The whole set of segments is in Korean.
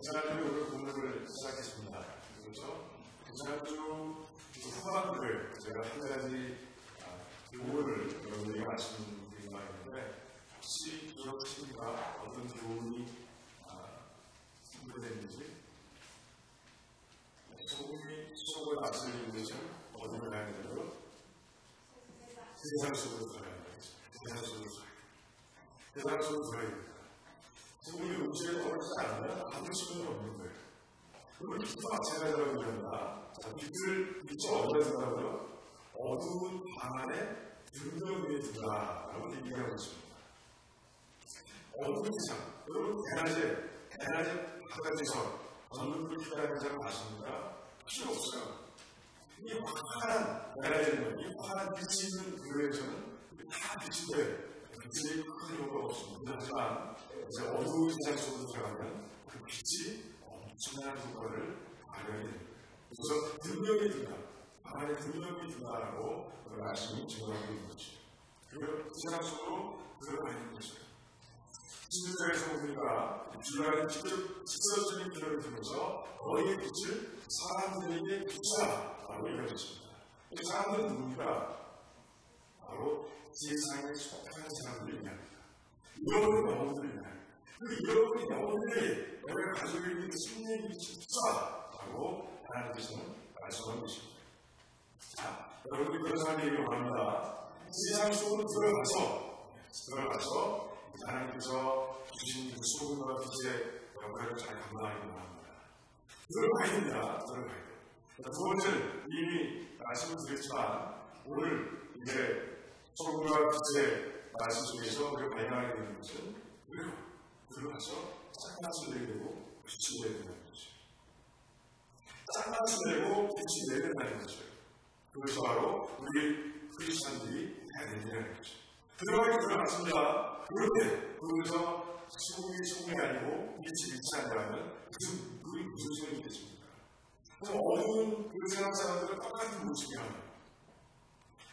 지난주 오늘 공부를 시작했습니다. 그렇죠? 지난주 후반부에 제가 한 가지 교훈을 여러분에게 말씀드리고 있는데 혹시 기억하십니까? 어떤 교훈이 선포되는지? 소금이 수록을 다스리는 것은 어디로 가야 되냐고요? 세상 속으로 들어가야 됩니다. 세상 속으로 들어가야 됩니다. 세상 속으로 들어가야 됩니다. 소금이 음식에 떨어지지 않으면 아무 소용이 없는 거예요. 그리고 빛도 마찬가지라고 얘기합니다. 빛이 어디다 든다고요? 어두운 방 안에 등등 위에 든다라고 얘기하고 있습니다. 어두운 세상, 여러분 대낮에 바깥에서 전등불 켜다는 사람 아십니까? 필요 없어요. 이 환한 대낮에는 이 환한 빛이 있는 교회에서는 다 빛인데 빛이 큰 이유가 없습니다. 하지만 이제 어두운 세상 속으로 들어가면 그 빛이 엄청난 효과를 발휘하게 됩니다. 그래서 등명이 든다. 방 안에 등명이 든다라고 말씀이 증거하고 있는 것이죠. 그리고 세상 속으로 들어가 있는 것이죠. 신유서에서 보니까 빌라는 직접적인 빌라를 통해서 너희의 빛을 사람들에게 비추라 라고 얘기하셨습니다. 이 사람들은 누굽니까? 바로 세상에 속한 사람들을 얘기합니다. 잃어버린 영혼들을 얘기합니다. 그 잃어버린 영혼들이 내가 가지고 있는 승리의 빛을 비추라 라고 하나님께서는 말씀하고 계십니다. 자, 여러분이 그런 사람에게 원합니다. 세상 속으로 들어가서 하나님께서 주신 그 소금과 빛의 역할을 잘 감당하기 원합니다. 들어가야 됩니다. 들어가야 돼요. 두 번째는 이미 말씀을 드렸지만 오늘 이제 소금과 빛의 말씀 속에서 우리가 발견하게 되는 것은 왜요? 들어가서 짝맛을 내고 빛을 내야 된다는 거죠. 짝맛을 내고 빛이 내야 된다는 거죠. 그것이 바로 우리 크리스찬들이 해야 된다는 거죠. 들어갔습니다. 그런데 거기서 소금이 아니고 빛이 아니라면 무슨 소용이 있겠습니까? 그래서 어두운 그 세상 사람들은 똑같은 모습이 하는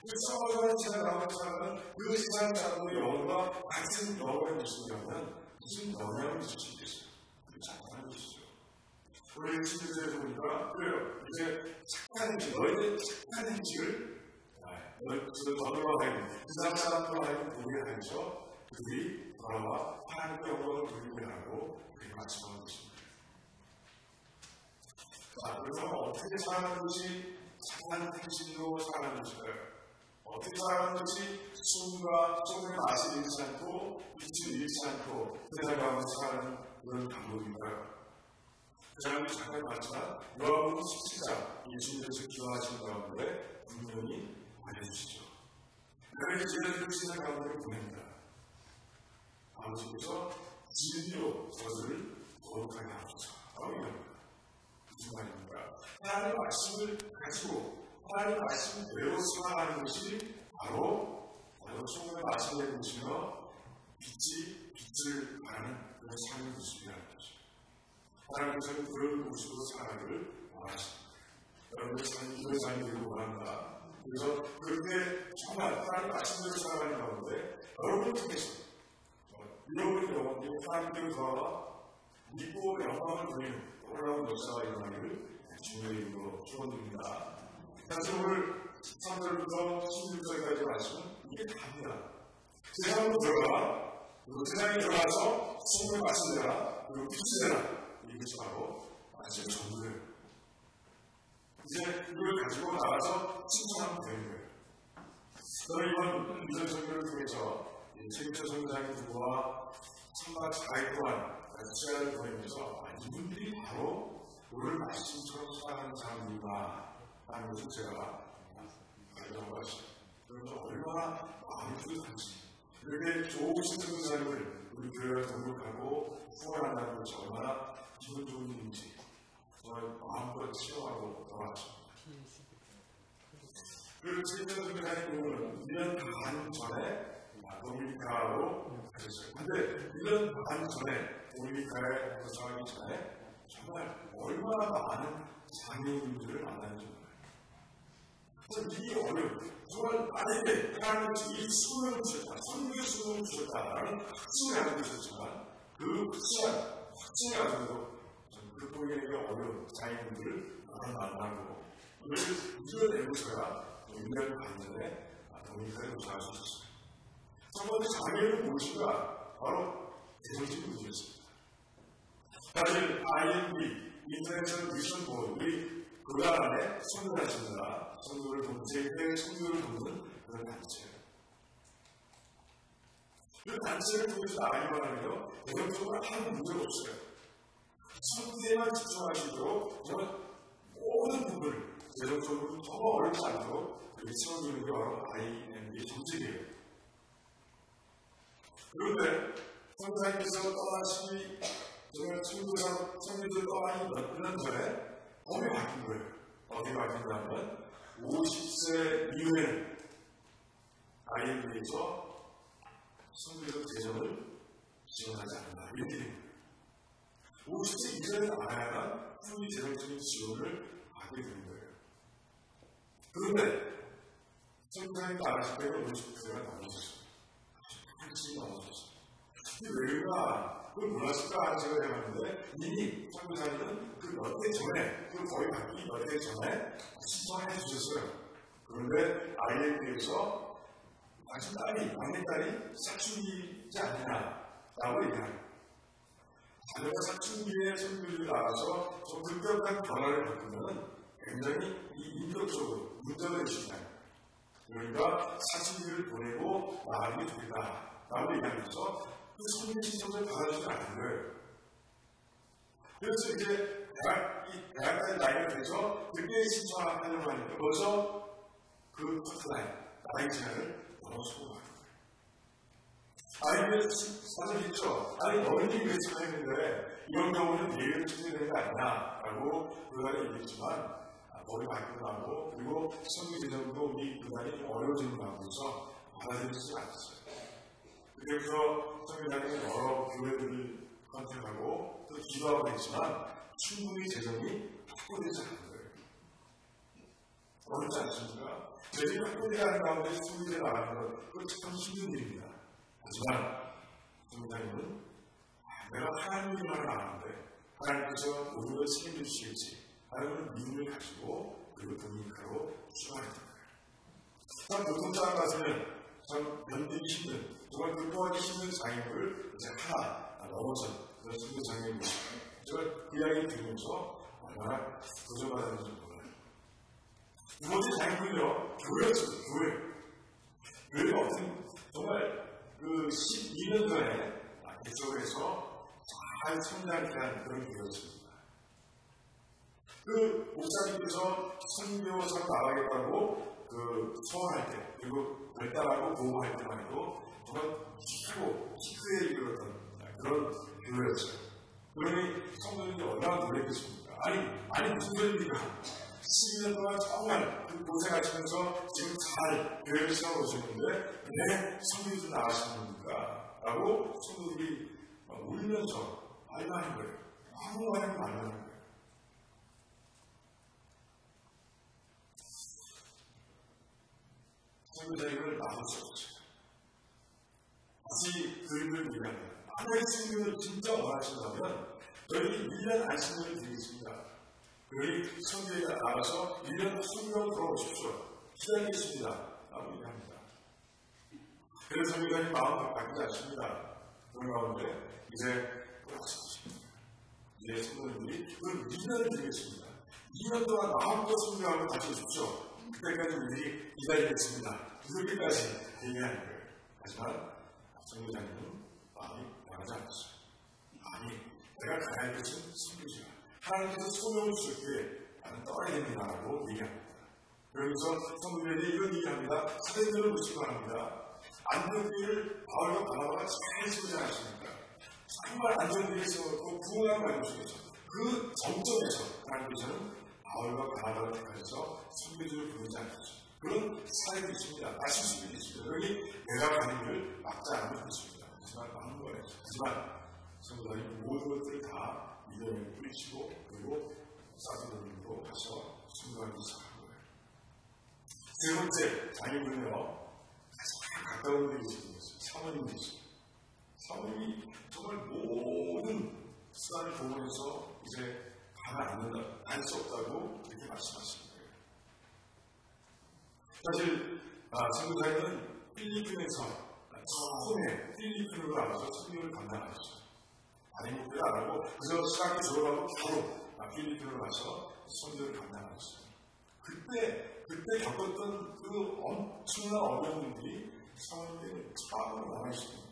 그 싸워가는 세상 나오는 사람은 그 세상 사람의 영혼과 같은 영혼의 모습이라면 무슨 영향을 미칠 수 있겠어요? 그렇지 않다는 것이죠. 우리 신유서에서 보니까 그래요. 이제 착한 행실, 너희의 착한 행실을 너희와 하여금 세상 사람들과 하여금 보게 하여서 그들이 돌아와 하나님의 영광을 돌리게 하고 그렇게 말씀하는 것입니다. 자, 그래서 어떻게 사는 것이 착한 행실로 사는 것일까요? 어떻게 사는 것이 숨과 소금의 맛이 잃지 않고 빛을 잃지 않고 세상 가운데 사는 그런 방법인가요? 제가 잠깐 봤지만 요한복음 17장 예수님께서 기도하신 가운데 분명히 알려주시죠. 그래서 제자들을 세상 가운데로 보냅니다. 아버지께서 진리로 저들을 거룩하게 하소서 라고 얘기합니다. 무슨 말입니까? 하나님의 말씀을 가지고 하나님의 말씀을 배워서 하는 것이 바로 소금의 맛을 내보시며 빛을 바라는 그런 삶의 모습이라는 거죠. 하나님께서는 그런 모습으로 살아가기를 원하십니다. 여러분의 삶이 그런 삶이 되기를 원합니다. 그래서 그렇게 정말 하나님의 말씀대로 살아가는 가운데 여러분을 통해서 잃어버린 영혼들이 하나님께로 돌아와 믿고 영광을 돌리는 놀라운 역사가 일어나기를 주님의 이름으로 축원드립니다. 사실 오늘 13절부터 16절까지 말씀은 이게 답니다. 세상으로 들어가, 그리고 세상에 들어가서 소금의 맛을 내라, 그리고 빛을 내라. 이것이 바로 말씀의 전부예요. 이제 이걸 가지고 나가서 칭찬하면 되는 거예요. 저는 이번 미전 설교를 통해서 최기철 선교사님 부부와 3박 4일 동안 시간을 보내면서 이분들이 바로 오늘 말씀처럼 살아가는 사람들이구나 하는 것을 제가 발견하고 있습니다. 그래서 얼마나 마음이 뿌듯한지 이렇게 좋으신 선교사님을 우리 교회에 등록하고 후원한다는 것이 얼마나 기분 좋은 일인지 정말 마음껏 체험하고 돌아왔습니다. 그리고 최기철 선교사님 부부는 1년 반 전에 도미니카로 가셨어요. 근데 1년 반 전에 도미니카에 도착하기 전에 정말 얼마나 많은 장애인들을 만났는지 몰라요. 그래서 이 어려움, 정말 나에게 하나님께서 이 수능을 주셨다, 선교의 수능을 주셨다라는 확증을 하고 있었지만 그 확증이 아직도 극복하기 어려운 장애인들을 만나고 이것을 이겨내고서야 1년 반 전에 독립까지 도착할 수 있었습니다. 첫 번째 장애인은 무엇인가? 바로 대정적인 문제였습니다. 사실 IMB, 인터내셔널 미션 보호들이 그 안에 선교하십니다. 선교를 돕는, 제1회 선교를 돕는 그런 단체예요. 그 단체를 통해서 나가기만 하면요, 대정적으로 아무 문제가 없어요. 선교에만 집중하시도록 정말 모든 부분을 대정적으로 더 어렵지 않도록 그렇게 채워주는 게 바로 IMB의 정책이에요. 그런데 선교사님께서 떠나시기 정말 선교들 떠나기 몇 년 전에 법이 바뀐 거예요. 어떻게 바뀐다면 50세 이후에는 IMB에서 선교적 재정을 지원하지 않는다. 이렇게 된 거예요. 50세 이전에 나가야만 후기 재정적인 지원을 받게 되는 거예요. 그런데 선교사님 나가실 때가 50세가 넘어졌어요. 한층이 넘어졌어요. 왜가 그걸 몰랐을까 제가 해봤는데 이미 선교사님은 그 몇 해 전에, 그 거의 바뀌기 몇 해 전에 신청해 주셨어요. 그런데 IMB에서 마침 막내딸이 사춘기지 않느냐라고 얘기합니다. 자녀가 사춘기에 선교를 나가서 좀 급격한 변화를 겪으면 굉장히 인격적으로 문제가 될 수 있나요? 그러니까 사춘기를 보내고 나가기 좋겠다라고 얘기하면서 그 선교 신청을 받아주지 않은 거예요. 그래서 이제 대학까지 나이가 돼서 그때 신청하려고 하니까 벌써 그 커트라인, 나이 제한을 넘어서고 가는 거예요. 아이들 사실 있죠. 아니, 너희들이 왜 신청했는데 이런 경우는 예외를 찾아야 되는 거 아니냐? 라고 그간에 얘기했지만 법이 바뀌고 나고 그리고 선교 재정도 우리 그간이 어려워지는 가운데서 받아들이지 않았어요. 그래서 선교사님은 여러 교회들을 컨택하고 또 기도하고 했지만 충분히 재정이 확보되지 않은 거예요. 어렵지 않습니까? 재정이 확보되지 않은 가운데 선교에 나가는 건 그건 참 힘든 일입니다. 하지만 선교사님은 내가 하나님을 아는데 하나님께서 모든 걸 책임지시겠지 하나님은 믿음을 가지고 그리고 독립하러 출발했던 거예요. 참 보통 사람 같으면 참 견디기 힘든 정말 극복하기 힘든 장애물을 이제 하나 넘어선 그런 선교 장애물이 제가 그 이야기 들으면서 얼마나 도전받았는지 몰라요. 두 번째 장애물은요, 교회였어요. 교회가 어떤 정말 그 12년 전에 개척해서 잘 성장케 한 그런 교회였습니다. 그 목사님께서 선교사로 나가겠다고 그 서원할 때 그리고 발달하고 보호할 때만 해도 정말 기쁘게 이끌었던 그런 교회였어요. 그러니 성도들이 얼마나 놀랬겠습니까? 아니 무슨 소리입니까? 12년 동안 정말 그 고생하시면서 지금 잘 교회를 세워오셨는데 왜 성도들이 나가시는 겁니까? 라고 성도들이 울면서 말하는 거예요. 아무 말이나 말하는 거예요. 선교사님을 나올 수 없어요. 다시 그 일을 얘기합니다. 만약에 선교를 진짜 원하신다면 저희 1년 안식년을 드리겠습니다. 저희 선교에 나가서 1년 성경 들어오십시오. 기다리겠습니다. 라고 얘기합니다. 그래서 선교사님 마음 바뀌지 않습니다. 그런 가운데 이제 돌아가셨습니다. 이제 성도님들이 그 2년을 드리겠습니다. 2년 동안 마음껏 선교하고 다시 오십시오. 그때까지 우리들이 기다리겠습니다. 그렇게까지 얘기하는 거예요. 하지만 선교사님은 마음이 변하지 않았어요. 아니, 내가 가야 할 것은 선교지가 하나님께서 소명을 주실 때 나는 떠나야 됩니다라고 얘기합니다. 그러면서 성도들에게 이런 얘기합니다. 사도행전을 보시기 바랍니다. 안정교회를 바울과 바나바가 잘 세우지 않았습니까? 정말 안정교회에 세웠고 부흥한 말씀 속에서 그 정점에서 하나님께서는 바울과 바나바를 택하셔서 선교지를 부르지 않았죠. 그런 사례도 있습니다. 마실 수도 있습니다. 여기 내가 가는 길을 막지 않으면 있습니다. 하지만 많은 거예요. 하지만 성도님 모든 것들을 다 믿음에 뿌리시고 그리고 사도님으로 가서 순교하기 시작한 거예요. 세 번째 장애물은요, 가장 가까운 데 계신 분이었어요. 사모님이셨어요. 사모님이 정말 모든 수단을 동원해서 이제 사실 선교사님은 필리핀에서 처음에 필리핀으로 나가서 선교를 감당하셨어요. 다른 목표를 안 하고 그저 신학교 졸업하고 바로 필리핀으로 가서 선교를 감당하셨어요. 그때 겪었던 그 엄청난 어려움들이 성경에 처음으로 남아있습니다.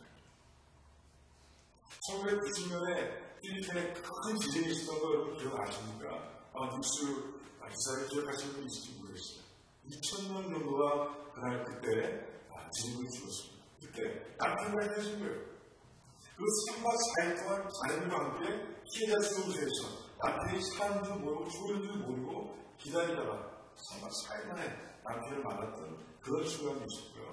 1990년에 필리핀에 큰 지진이 있었던 거 여러분 기억나십니까? 뉴스 기사를 기억하시는 분이 있을지 모르겠어요. 2000년 정도가 그때 지진을 죽었습니다. 그때 남편과 헤어진 거예요. 그 3박 4일 동안 자녀들과 함께 피해자 수용소에서 남편이 사는 줄 모르고 죽은 줄 모르고 기다리다가 3박 4일 만에 남편을 만났던 그런 순간이 있었고요.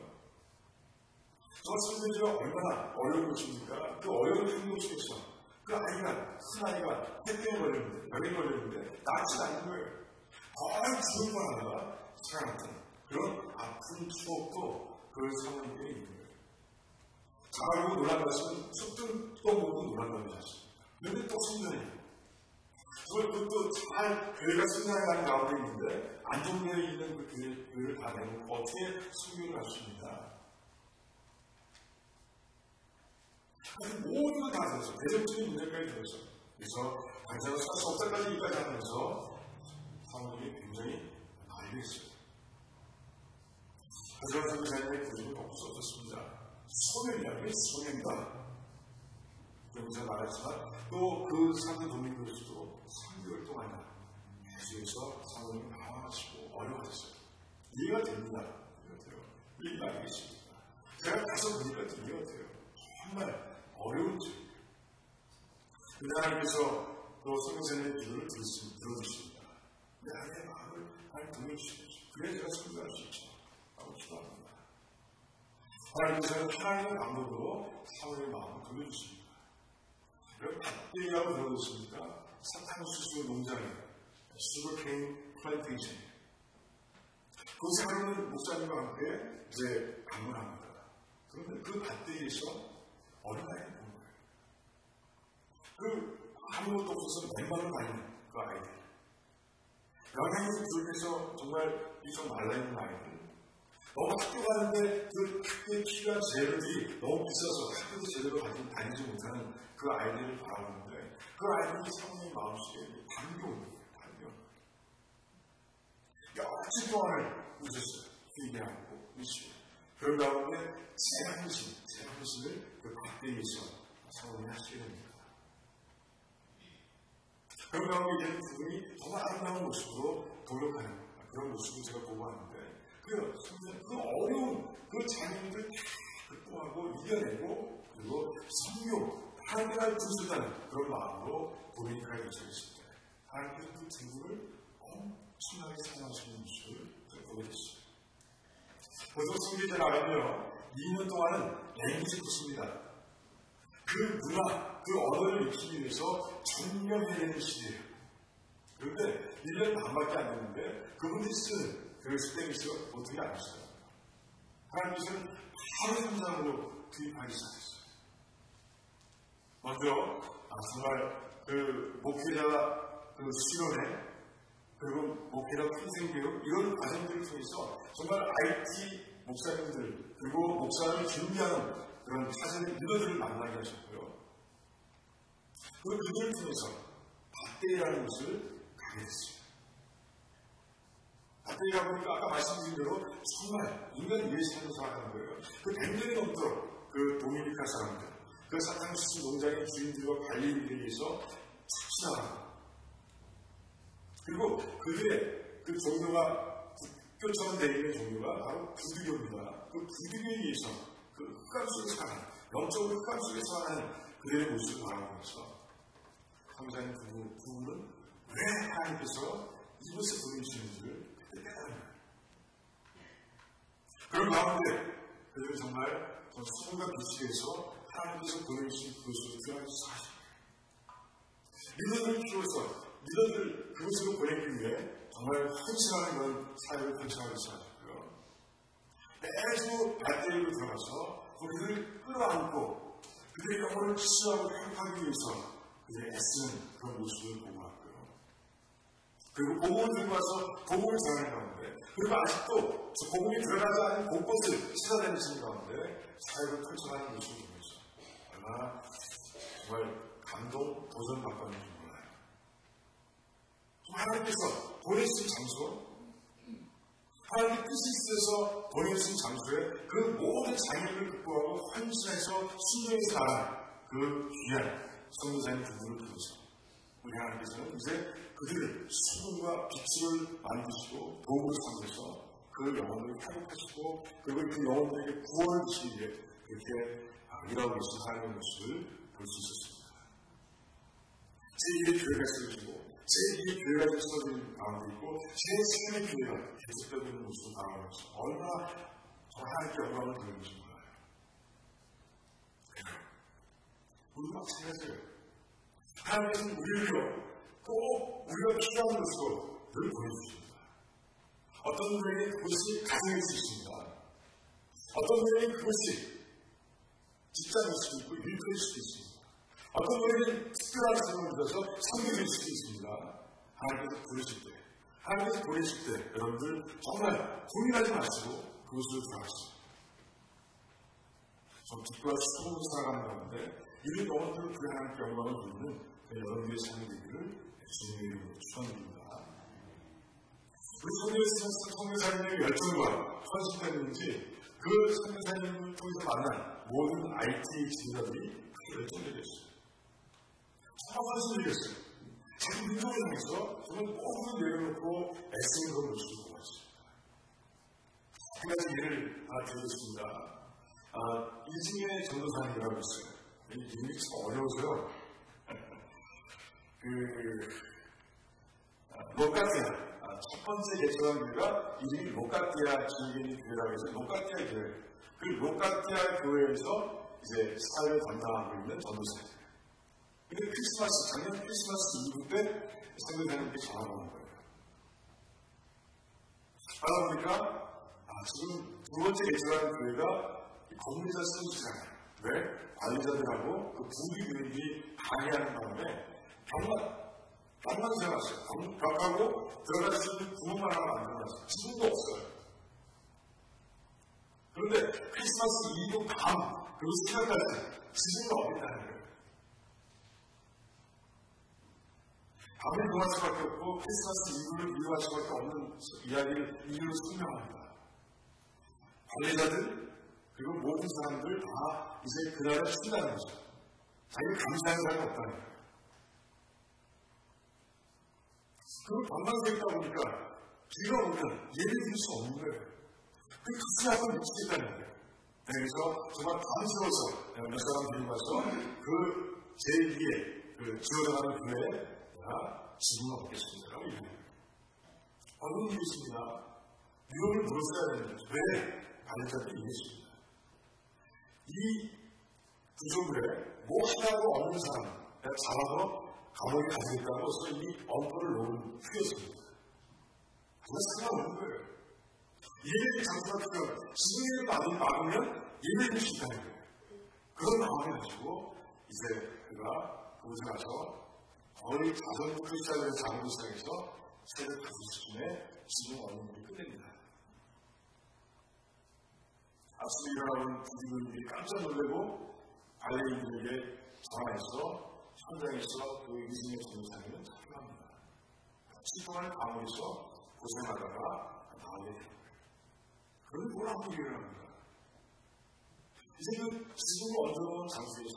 저 선생님이 얼마나 어려운 것입니까? 그 어려운 행동 속에서 그 아이가, 큰 아이가 해병에 걸렸는데, 병에 걸렸는데 낫지 않는 거예요. 거의 죽을 뻔하다가 살아났던 그런 아픈 추억도 그 사모님께 있는 거예요. 자라고 놀란 것은 숲등 떠보고 놀란다는 사실. 그런데 또 성전이에요. 그것도 잘 교회가 성장해가는 가운데 있는데 안정되어 있는 그 교회를 다 내놓고 어떻게 성교를 할 수 있는가. 모든 걸 다 들었어. 대접적인 문제까지 들었어. 그래서 당장은 살 수 없다까지 얘기까지 하면서 사모님이 굉장히 알겠어요. 하지만 선교사님의 구조는 바꿀 수 없었습니다. 소멸이라는 게 소멸이다. 그러면서 말했지만 또 그 사도 도민교수도 3개월 동안 계속해서 사모님이 당황하시고 어려워졌어요. 이해가 됩니다. 이해가 돼요. 이해가 안 되겠습니다. 제가 가서 보니까 이해가 돼요. 정말 어려운지. 근데 하나님께서 또 선교사님의 기도를 들어주십니다. 내 안의 마음을 하나님 동해주십시오. 그래야 제가 선교할 수 있죠. 라고 기도합니다. 하나님께서는 하나님의 방법으로 사모님의 마음을 돌려주십니다. 그럼 밭대기라고 들어보셨습니까? 사탕수수 농장에 슈거케인 플랜테이션. 거기서 하루는 목사님과 함께 이제 방문합니다. 그런데 그 밭대기에서 어린아이를 본 거예요. 그 아무것도 없어서 맨발로 다니는 그 아이들. 영양에서 둘에서 정말 이좀 말라있는 아이들. 너무 학교 가는데 그 학교에 필요한 재료들이 너무 비싸서 학교도 제대로 다니지 못하는 그 아이들을 바라보는데 그 아이들이 사모님 마음속에 반겨오는 거예요. 반겨. 며칠 동안을 웃었어요. 회개하고 미치고. 그런 가운데 새 한신을 그 밭대기에서 사모님이 하시게 됩니다. 그런 가운데 이제는 그분이 정말 아름다운 모습으로 돌려가는 그런 모습을 제가 보고 하는데 그 어려운 그 장애인들 다 극복하고 이겨내고 그리고 성교 하나님을 부르셨다는 그런 마음으로 도미니카에 도착했을 때 하나님께서 그 두 분을 엄청나게 사랑하시는 모습을 보게 됐어요. 보통 성교에 나가며 2년 동안은 랭귀지 코스입니다. 그 문화, 그 언어를 익히기 위해서 전념해야 되는 시대예요. 그런데 1년 반밖에 안 됐는데 그분들이 쓰는 그 스페니쉬가 보통이 아니었어요. 하나님께서는 바로 현장으로 투입하기 시작했어요. 먼저 정말 그 목회자 그 수련회 그리고 목회자 평생교육 이런 과정들을 통해서 정말 IT 목사님들 그리고 목사님이 준비하는 그런 사전의 리더들을 만나게 하셨고요. 그들을 통해서 밭대라는 곳을 가게 됐습니다. 밭대가 보니까 아까 말씀드린 대로 정말 인간 이해심으로 살아가는 거예요. 그 100년이 넘도록 그 도미니카 사람들, 그 사탕수수 농장의 주인들과 관리인들에 의해서 착취당하고 그리고 그들의 그 종교가 국교처럼 되어 있는 종교가 바로 부두교입니다. 그 부두교에 의해서 그 흑암 속에서 사는, 영적으로 흑암 속에서 사는 그들의 모습을 바라보면서 성자인 부부는 왜 하나님께서 이곳에 보내주시는지를 그때 깨달은 거예요. 그런 가운데 그들은 정말 수분과 빛에서 하나님께서 보내주신 그것으로 들어가서 사신 거예요. 리더를 키워서 리더들 그곳으로 보내기 위해 정말 헌신하는 그런 사역을 펼쳐가기 시작했고요. 매주 밭대기로 들어가서 그들을 끌어안고 그들의 영혼을 치유하고 회복하기 위해서 그들의 애쓰는 그런 모습을 보고 왔고요. 그리고 복음을 들고 와서 복음을 전하는 가운데, 그리고 아직도 저 복음이 들어가지 않은 곳곳을 찾아다니시는 가운데 사역을 펼쳐가는 모습을 보면서 얼마나 정말 감동, 도전받았는지 몰라요. 하나님께서 보내신 장소, 하나님의 뜻이 있어서 보내신 장소에 그 모든 장애를 극복하고 헌신해서 순종히 살아가는 그 귀한 선교사님 두 분을 통해서 우리 하나님께서는 이제 그들의 수분과 빛을 만드시고 도움을 삼으셔서 그 영혼을 회복하시고 그리고 그 영혼들에게 구원을 주시기 위해 그렇게 일하고 계신 하나님의 모습을 볼 수 있었습니다. 제2의 교회가 세워지고 제2의 교회가 세워지는 가운데 있고 제3의 교회가 계속되고 있는 모습을 바라보면서 얼마나 하나님께 영광을 드리는지 몰라요. 우리도 마찬가지예요. 하나님께서는 우리를요 꼭 우리가 필요한 것으로 늘 보여주십니다. 어떤 분에게 그것이 가정일 수 있습니다. 어떤 분에게 그것이 직장일 수도 있고 일터일 수도 있습니다. 어떤 분에게는 특별한 사람을 믿어서 선교일 수도 있습니다. 하나님께서 부르실 때, 하나님께서 보내실 때 여러분들 정말 고민하지 마시고 그것을 구하십시오. 좀 기뻐와 수고로 살아가는 가운데 이런 영혼들을 그 하나님께 영광을 돌리는 여러분들의 삶이 되기를 주님의 이름으로 축원드립니다. 우리 선교사님의 열정과 헌신 때문인지 그 선교사님을 통해서 만난 모든 IT 지도자들이 열정적이었어요. 정말 헌신적이었어요. 자기 민족을 향해서 정말 모든 내려놓고 애쓰는 그런 모습을 보고 있습니다. 한 가지 예를 하나 드리겠습니다. 이승의 전도사님이라고 있어요. 이름이 참 어려워서요. 로카티아 첫 번째 개척한 교회가 이름이 로카티아 지휘교회 교회라고 해서 로카티아 교회. 그 로카티아 교회에서 이제 사회를 담당하고 있는 전도사예요. 근데 작년 크리스마스 이브 때 선교사님께 전화가 온 거예요. 그러니까 지금 두 번째 개척한 교회가 건물자 쓰시잖아요. 왜? 관리자들하고 그 부귀교인들이 방해하는 바람에 벽만 세워놨어요. 벽하고 들어갈 수 있는 구멍만 하나 만들어놨어요. 지붕도 없어요. 그런데 크리스마스 이브 밤 그리고 새벽까지 지붕도 없겠다는 거예요. 밤을 이용할 수밖에 없고 크리스마스 이브를 이용할 수밖에 없는 이유를 설명합니다. 관리자들 그리고 모든 사람들 다 이제 그날을 쉰다는 거죠. 자기를 감시하는 사람이 없다는 거예요. 그걸 방방서 있다 보니까 비가 오면 예를 들 수 없는 거예요. 그 가슴에 한번 미치겠다는 거예요. 그래서 정말 감스러워서 몇 사람 데리고 가서 그 제2의 지어나가는 교회에 내가 지금은 없겠습니다라고 얘기해요. 어느 일이 있습니다. 위험을 물었어야 되는데 왜? 관리자들이 얘기했습니다. 이 구조물에 뭐 하나도 없는 사람 내가 잡아서 감옥에 가지겠다고 해서 이 엉터를 놓은 후였습니다. 그건 상관없는 거예요. 예배의 장소가 필요하면 지붕을 막으면 예배를 수 있다는 거예요. 그런 마음을 가지고 이제 그가 그곳에 가서 거의 자전부터 시작해서 장으로 시작해서 새벽 5시쯤에 지붕 얻는 일이 끝냅니다. 아침에 일어나는 부지런들이 깜짝 놀래고 관리인들에게 전화해서 현장에서 그 이승의 전도사님은 잡혀갑니다. 10분을 감옥에서 고생하다가 나오게 됩니다. 그런데 뭘 하고 일어납니다. 이제 그 지붕을 얹어놓은 장소에서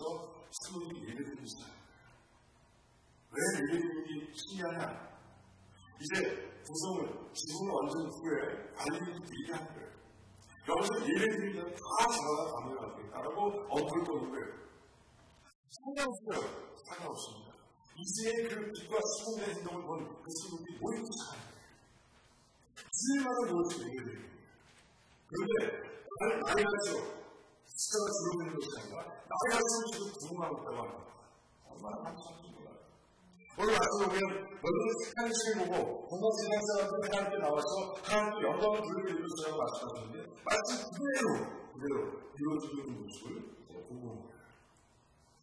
사모님이 예배드리기 시작합니다. 왜 예배드리기 신기하냐? 이제 구성을 지붕을 얹은 후에 관리인들이 얘기하는 거예요. 여기서 예배드리면 다 전화가 감옥에 가고 있다라고 엉터를 떠는 거예요. 상관없어요. 상관없습니다. 이제의 그 빛과 수공의 행동을 본 그 친구들이 모이기 시작합니다. 주일마다 모여서 예배드리는 거예요. 그런데 나이 갈수록 숫자가 줄어드는 것이 아니라 나이 갈수록 지금 부흥하고 있다고 합니다. 얼마나 감사한지 몰라요. 오늘 아침에 오면 너희들 착한 시를 보고 공간 세상 사람들 하나님께 나와서 하나님께 영광을 돌려드리면서 말씀하셨는데 마치 그대로 이루어지고 있는 모습을 보고 온 거예요.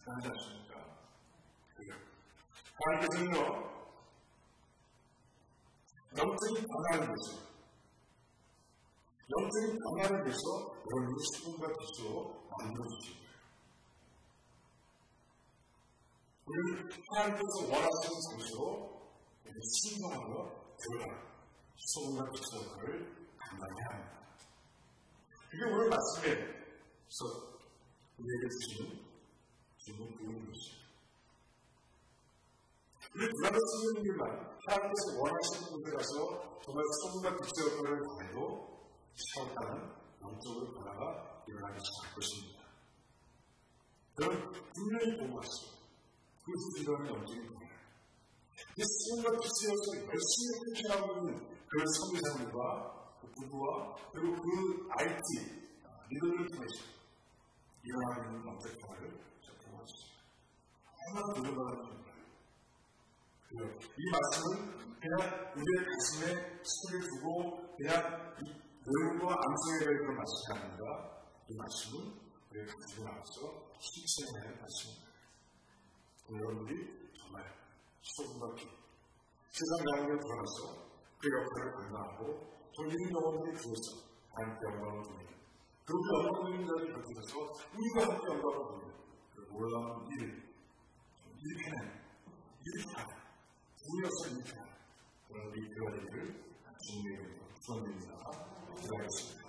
그러지 않습니까? 하나님께서는요 영적인 변화를 위해서, 영적인 변화를 위해서 여러분이 수분과 빛으로 만들어주신 거예요. 우리는 하나님께서 원하시는 장소로 순종하며 들어가는 수분과 빛의 역할을 감당해야 합니다. 그게 오늘 말씀에서 우리에게 주시는 주는 그런 것입니다. 우리 불안한 성령님만 하나님께서 원하시는 곳에 가서 정말 수분과 빛의 역할을 다해도 시작하는 영적으로 변화가 일어나기 시작할 것입니다. 그럼 분명히 보고 왔습니다. 그 후지라는 영적인 변화. 이 수분과 빛의 역할을 열심히 펼쳐나가고 있는 그 성장님과 그 부부와 그리고 그 IT 리더를 통해서 일어나고 있는 영적 변화를 보고 왔습니다. 얼마나 노력하는 겁니다. 이 말씀은 그냥 우리의 가슴에 손을 두고 그냥 외우고 암송해야 될 그런 말씀이 아닙니다. 이 말씀은 우리의 가슴에 나와서 실천해야 할 말씀입니다. 여러분들이 정말 수분과 빛, 세상 가운데 들어가서 그 역할을 감당하고 또 이런 영혼들이 그것을 하나님께 영광을 돌리는 그리고 영광 돌리는 자를 곁에서 우리가 함께 영광을 돌리는 그 놀라운 일을 이렇게 하는 우리로서 이렇게 하는 그런 일들을 주님에게 부탁드립니다. 기도하겠습니다.